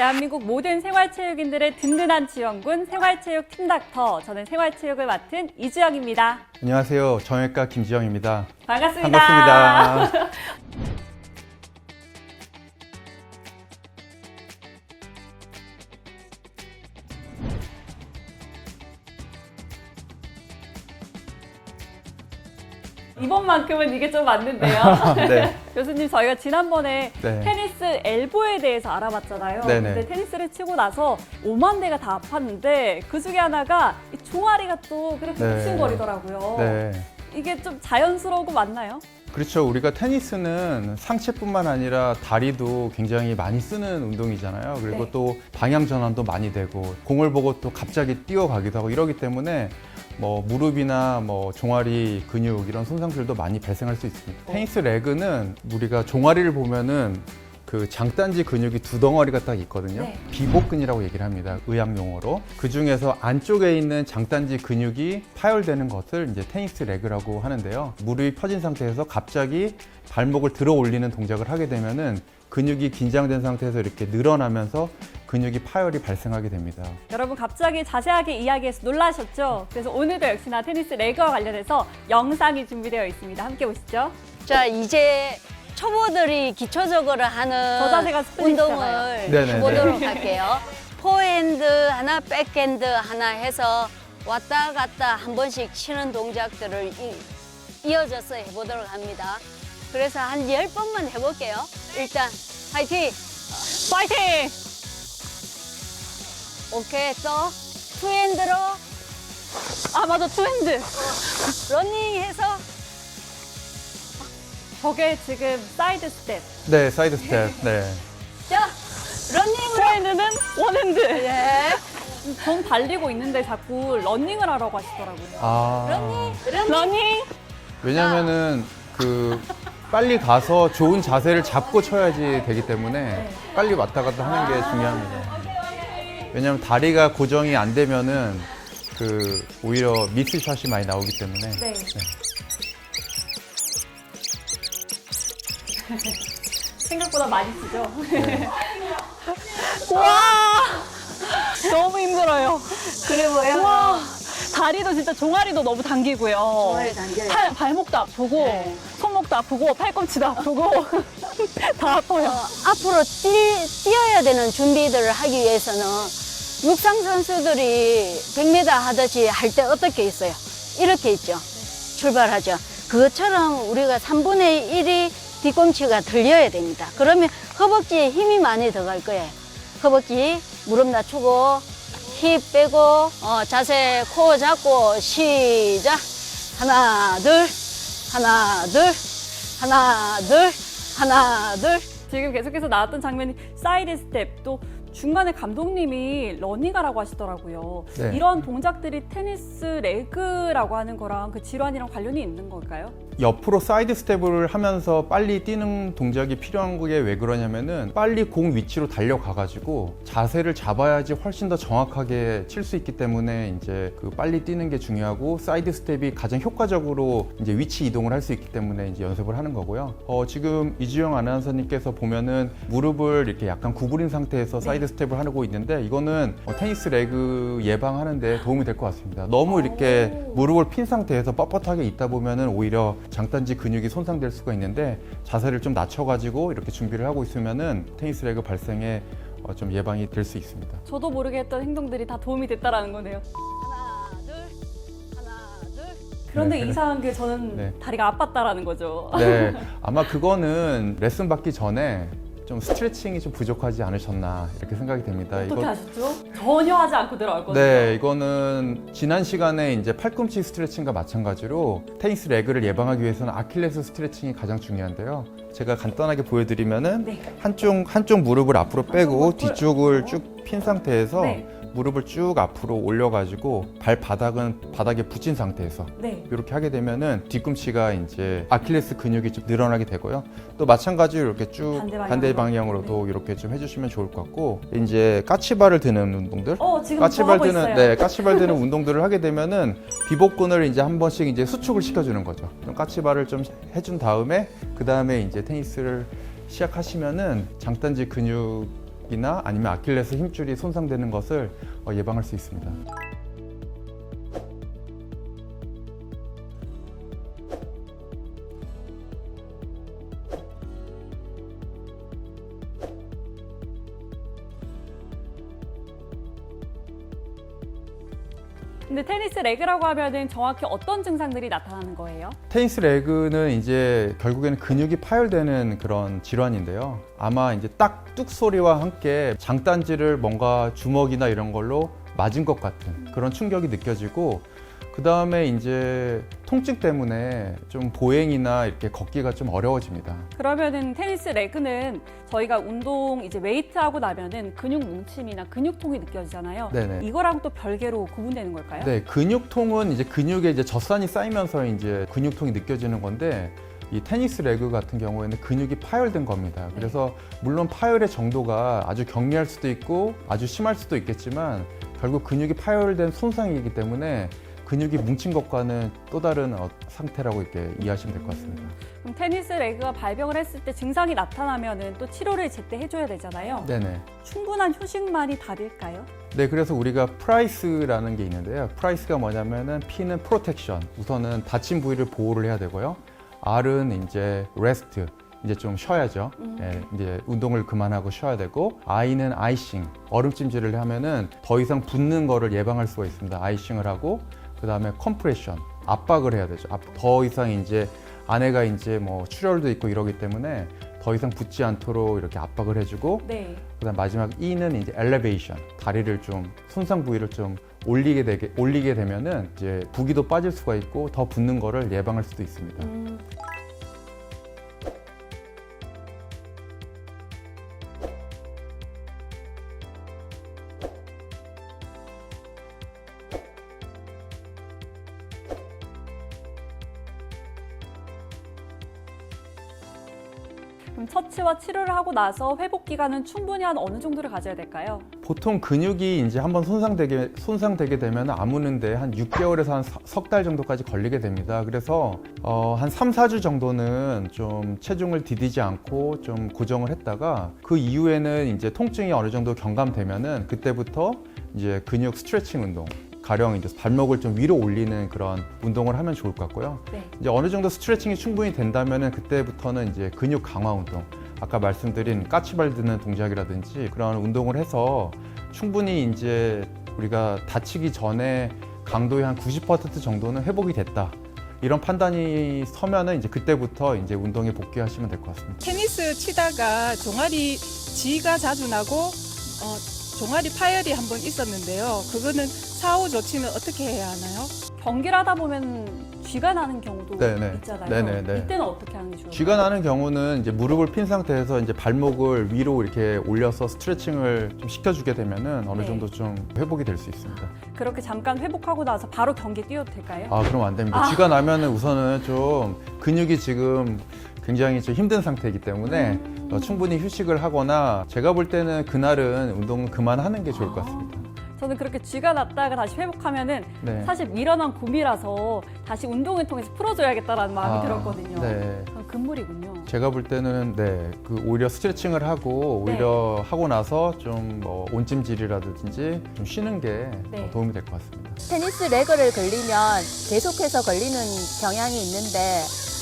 대한민국 모든 생활체육인들의 든든한 지원군 생활체육 팀닥터. 저는 생활체육을 맡은 이주영입니다. 안녕하세요. 정형외과 김지영입니다. 반갑습니다. 반갑습니다. 이번만큼은 이게 좀 맞는데요. 네. 교수님, 저희가 지난번에 네. 테니스 엘보에 대해서 알아봤잖아요. 네네. 근데 테니스를 치고 나서 5만 대가 다 아팠는데 그 중에 하나가 이 종아리가 또 그렇게 네. 욱신거리더라고요. 네. 이게 좀 자연스러우고 맞나요? 그렇죠. 우리가 테니스는 상체뿐만 아니라 다리도 굉장히 많이 쓰는 운동이잖아요. 그리고 네. 또 방향 전환도 많이 되고 공을 보고 또 갑자기 뛰어가기도 하고 이러기 때문에 뭐 무릎이나 뭐 종아리 근육 이런 손상들도 많이 발생할 수 있습니다. 테니스 레그는 우리가 종아리를 보면은 그 장단지 근육이 두 덩어리가 딱 있거든요. 네. 비복근이라고 얘기를 합니다. 의학 용어로. 그 중에서 안쪽에 있는 장단지 근육이 파열되는 것을 이제 테니스 레그라고 하는데요. 무릎이 펴진 상태에서 갑자기 발목을 들어 올리는 동작을 하게 되면은 근육이 긴장된 상태에서 이렇게 늘어나면서 근육이 파열이 발생하게 됩니다. 여러분 갑자기 자세하게 이야기해서 놀라셨죠? 그래서 오늘도 역시나 테니스 레그와 관련해서 영상이 준비되어 있습니다. 함께 보시죠. 자, 이제 초보들이 기초적으로 하는 저 자세가 스플릿이잖아요. 운동을 네네네. 해보도록 할게요. 포핸드 하나, 백핸드 하나 해서 왔다 갔다 한 번씩 치는 동작들을 이어져서 해보도록 합니다. 그래서 한 10번만 해볼게요. 일단 화이팅! 파이팅! 오케이, 또 투핸드로 아, 맞아. 투핸드. 러닝해서 저게 지금 사이드 스텝. 네, 사이드 스텝. 네. 자, 러닝으로 투핸드는 원핸드. 예. 전 달리고 있는데 자꾸 러닝을 하라고 하시더라고요. 아. 러닝. 왜냐면은 그 빨리 가서 좋은 자세를 잡고 쳐야지 되기 때문에 빨리 왔다 갔다 하는 게 중요합니다. 왜냐면 다리가 고정이 안 되면은 그 오히려 미스샷이 많이 나오기 때문에. 네. 생각보다 많이 치죠? 네. 와! 너무 힘들어요. 그래 보여? 와! 다리도 진짜 종아리도 너무 당기고요. 종아리 당겨요. 발목도 아프고, 네. 손목도 아프고, 팔꿈치도 아프고, 다 아파요. 앞으로 뛰어야 되는 준비들을 하기 위해서는 육상 선수들이 100m 하듯이 할 때 어떻게 있어요? 이렇게 있죠. 출발하죠. 그것처럼 우리가 3분의 1이 뒤꿈치가 들려야 됩니다. 그러면 허벅지에 힘이 많이 들어갈 거예요. 허벅지 무릎 낮추고 힙 빼고 자세 코 잡고 시작. 하나 둘 하나 둘 하나 둘 하나 둘. 지금 계속해서 나왔던 장면이 사이드 스텝, 또 중간에 감독님이 러닝하라고 하시더라고요. 네. 이런 동작들이 테니스 레그라고 하는 거랑 그 질환이랑 관련이 있는 걸까요? 옆으로 사이드 스텝을 하면서 빨리 뛰는 동작이 필요한 게 왜 그러냐면은 빨리 공 위치로 달려가가지고 자세를 잡아야지 훨씬 더 정확하게 칠 수 있기 때문에 이제 그 빨리 뛰는 게 중요하고 사이드 스텝이 가장 효과적으로 이제 위치 이동을 할 수 있기 때문에 이제 연습을 하는 거고요. 지금 이주영 아나운서님께서 보면은 무릎을 이렇게 약간 구부린 상태에서 사이드 스텝을 하고 있는데 이거는 테니스 레그 예방하는데 도움이 될 것 같습니다. 너무 이렇게 무릎을 핀 상태에서 뻣뻣하게 있다 보면은 오히려 장단지 근육이 손상될 수가 있는데 자세를 좀 낮춰가지고 이렇게 준비를 하고 있으면은 테니스 레그 발생에 좀 예방이 될 수 있습니다. 저도 모르게 했던 행동들이 다 도움이 됐다라는 거네요. 하나 둘 하나 둘. 그런데 네. 이상한 게 저는 네. 다리가 아팠다라는 거죠. 네, 아마 그거는 레슨 받기 전에 좀 스트레칭이 좀 부족하지 않으셨나 이렇게 생각이 됩니다. 어떻게 하셨죠? 전혀 하지 않고 들어갔거든요. 네, 이거는 지난 시간에 이제 팔꿈치 스트레칭과 마찬가지로 테니스 레그를 예방하기 위해서는 아킬레스 스트레칭이 가장 중요한데요. 제가 간단하게 보여드리면은 네. 한쪽 무릎을 앞으로 빼고 뒤쪽을 쭉 핀 상태에서 네. 무릎을 쭉 앞으로 올려가지고 발바닥은 바닥에 붙인 상태에서 네. 이렇게 하게 되면은 뒤꿈치가 이제 아킬레스 근육이 좀 늘어나게 되고요. 또 마찬가지로 이렇게 쭉 반대 방향으로도 이렇게 좀 해주시면 좋을 것 같고 이제 까치발을 드는 운동들, 지금 까치발 저 하고 있어요. 드는 까치발 드는 운동들을 하게 되면은 비복근을 이제 한 번씩 이제 수축을 시켜주는 거죠. 좀 까치발을 좀 해준 다음에 그 다음에 이제 테니스를 시작하시면은 장단지 근육 근육이나 아니면 아킬레스 힘줄이 손상되는 것을 예방할 수 있습니다. 근데 테니스 레그라고 하면은 정확히 어떤 증상들이 나타나는 거예요? 테니스 레그는 이제 결국에는 근육이 파열되는 그런 질환인데요. 아마 이제 딱 뚝 소리와 함께 장단지를 뭔가 주먹이나 이런 걸로 맞은 것 같은 그런 충격이 느껴지고, 그 다음에 이제 통증 때문에 좀 보행이나 이렇게 걷기가 좀 어려워집니다. 그러면은 테니스 레그는 저희가 운동 이제 웨이트 하고 나면은 근육 뭉침이나 근육통이 느껴지잖아요. 네네. 이거랑 또 별개로 구분되는 걸까요? 네, 근육통은 이제 근육에 이제 젖산이 쌓이면서 이제 근육통이 느껴지는 건데, 이 테니스 레그 같은 경우에는 근육이 파열된 겁니다. 그래서 물론 파열의 정도가 아주 경미할 수도 있고 아주 심할 수도 있겠지만, 결국 근육이 파열된 손상이기 때문에 근육이 뭉친 것과는 또 다른 상태라고 이렇게 이해하시면 될 것 같습니다. 그럼 테니스 레그가 발병을 했을 때 증상이 나타나면은 또 치료를 제때 해줘야 되잖아요. 네네. 충분한 휴식만이 답일까요? 네, 그래서 우리가 프라이스라는 게 있는데요. 프라이스가 뭐냐면은 P는 프로텍션, 우선은 다친 부위를 보호를 해야 되고요. R은 이제 레스트, 이제 좀 쉬어야죠. 예, 이제 운동을 그만하고 쉬어야 되고, I는 아이싱, 얼음찜질을 하면은 더 이상 붓는 거를 예방할 수가 있습니다. 아이싱을 하고, 그 다음에 컴프레션, 압박을 해야 되죠. 더 이상 이제 안에가 이제 뭐 출혈도 있고 이러기 때문에 더 이상 붓지 않도록 이렇게 압박을 해주고, 네. 그다음 마지막 E는 이제 엘리베이션, 다리를 좀 손상 부위를 좀 올리게 되면은 이제 부기도 빠질 수가 있고 더 붓는 거를 예방할 수도 있습니다. 그럼 처치와 치료를 하고 나서 회복 기간은 충분히 한 어느 정도를 가져야 될까요? 보통 근육이 이제 한번 손상되게 되면 아무는데 한 6개월에서 한 석 달 정도까지 걸리게 됩니다. 그래서 한 3, 4주 정도는 좀 체중을 디디지 않고 좀 고정을 했다가, 그 이후에는 이제 통증이 어느 정도 경감되면은 그때부터 이제 근육 스트레칭 운동, 가령 이제 발목을 좀 위로 올리는 그런 운동을 하면 좋을 것 같고요. 네. 이제 어느 정도 스트레칭이 충분히 된다면은 그때부터는 이제 근육 강화 운동, 아까 말씀드린 까치발 드는 동작이라든지 그런 운동을 해서 충분히 이제 우리가 다치기 전에 강도의 한 90% 정도는 회복이 됐다, 이런 판단이 서면은 이제 그때부터 이제 운동에 복귀하시면 될 것 같습니다. 테니스 치다가 종아리 지가 자주 나고 종아리 파열이 한 번 있었는데요. 그거는 사후 조치는 어떻게 해야 하나요? 경기를 하다 보면 쥐가 나는 경우도 네네. 있잖아요. 네네네. 이때는 어떻게 하는 게 좋을까요? 쥐가 나는 경우는 이제 무릎을 핀 상태에서 이제 발목을 위로 이렇게 올려서 스트레칭을 좀 시켜주게 되면은 어느 네. 정도 좀 회복이 될 수 있습니다. 그렇게 잠깐 회복하고 나서 바로 경기 뛰어도 될까요? 아, 그럼 안 됩니다. 쥐가 나면은 우선은 좀 근육이 지금 굉장히 좀 힘든 상태이기 때문에 충분히 휴식을 하거나, 제가 볼 때는 그날은 운동은 그만하는 게 좋을 것 같습니다. 저는 그렇게 쥐가 났다가 다시 회복하면은 네. 사실 밀어난 곰이라서 다시 운동을 통해서 풀어줘야겠다라는 마음이 들었거든요. 네. 금물이군요. 제가 볼 때는 그 오히려 스트레칭을 하고, 네. 오히려 하고 나서 좀 뭐 온찜질이라든지 좀 쉬는 게 네. 도움이 될 것 같습니다. 테니스 레그를 걸리면 계속해서 걸리는 경향이 있는데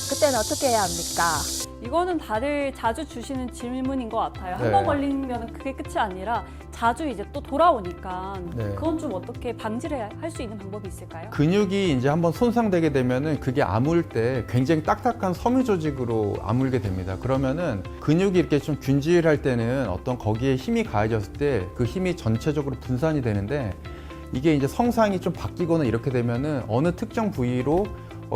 그때는 어떻게 해야 합니까? 이거는 다들 자주 주시는 질문인 것 같아요. 네. 한 번 걸리면 그게 끝이 아니라 자주 이제 또 돌아오니까 네. 그건 좀 어떻게 방지를 할 수 있는 방법이 있을까요? 근육이 이제 한번 손상되게 되면은 그게 아물 때 굉장히 딱딱한 섬유 조직으로 아물게 됩니다. 그러면은 근육이 이렇게 좀 균질할 때는 어떤 거기에 힘이 가해졌을 때 그 힘이 전체적으로 분산이 되는데, 이게 이제 성상이 좀 바뀌거나 이렇게 되면은 어느 특정 부위로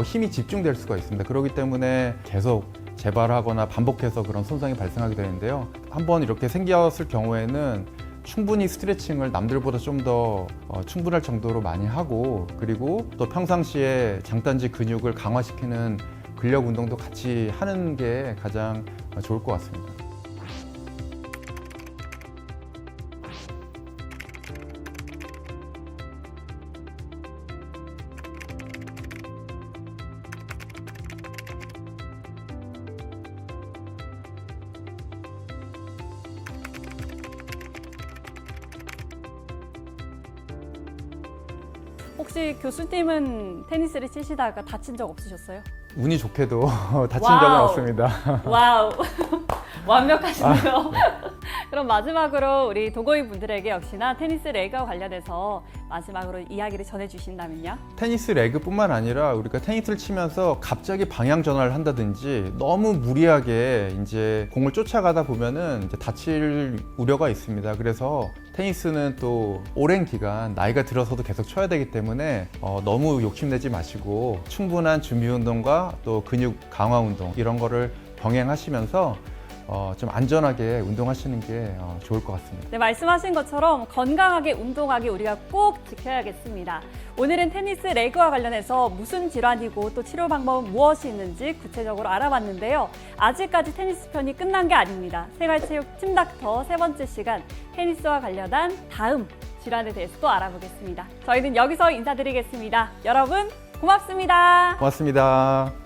힘이 집중될 수가 있습니다. 그렇기 때문에 계속 재발하거나 반복해서 그런 손상이 발생하게 되는데요. 한번 이렇게 생겼을 경우에는 충분히 스트레칭을 남들보다 좀 더 충분할 정도로 많이 하고, 그리고 또 평상시에 장단지 근육을 강화시키는 근력 운동도 같이 하는 게 가장 좋을 것 같습니다. 혹시 교수님은 테니스를 치시다가 다친 적 없으셨어요? 운이 좋게도 다친 와우. 적은 없습니다. 와우, 완벽하시네요. 그럼 마지막으로 우리 도고이 분들에게 역시나 테니스 레그와 관련해서 마지막으로 이야기를 전해주신다면요? 테니스 레그뿐만 아니라 우리가 테니스를 치면서 갑자기 방향 전환을 한다든지 너무 무리하게 이제 공을 쫓아가다 보면은 이제 다칠 우려가 있습니다. 그래서 테니스는 또 오랜 기간 나이가 들어서도 계속 쳐야 되기 때문에 너무 욕심내지 마시고 충분한 준비 운동과 또 근육 강화 운동 이런 거를 병행하시면서 좀 안전하게 운동하시는 게 좋을 것 같습니다. 네, 말씀하신 것처럼 건강하게 운동하기 우리가 꼭 지켜야겠습니다. 오늘은 테니스 레그와 관련해서 무슨 질환이고 또 치료 방법은 무엇이 있는지 구체적으로 알아봤는데요. 아직까지 테니스 편이 끝난 게 아닙니다. 생활체육 팀닥터 세 번째 시간 테니스와 관련한 다음 질환에 대해서 또 알아보겠습니다. 저희는 여기서 인사드리겠습니다. 여러분 고맙습니다. 고맙습니다.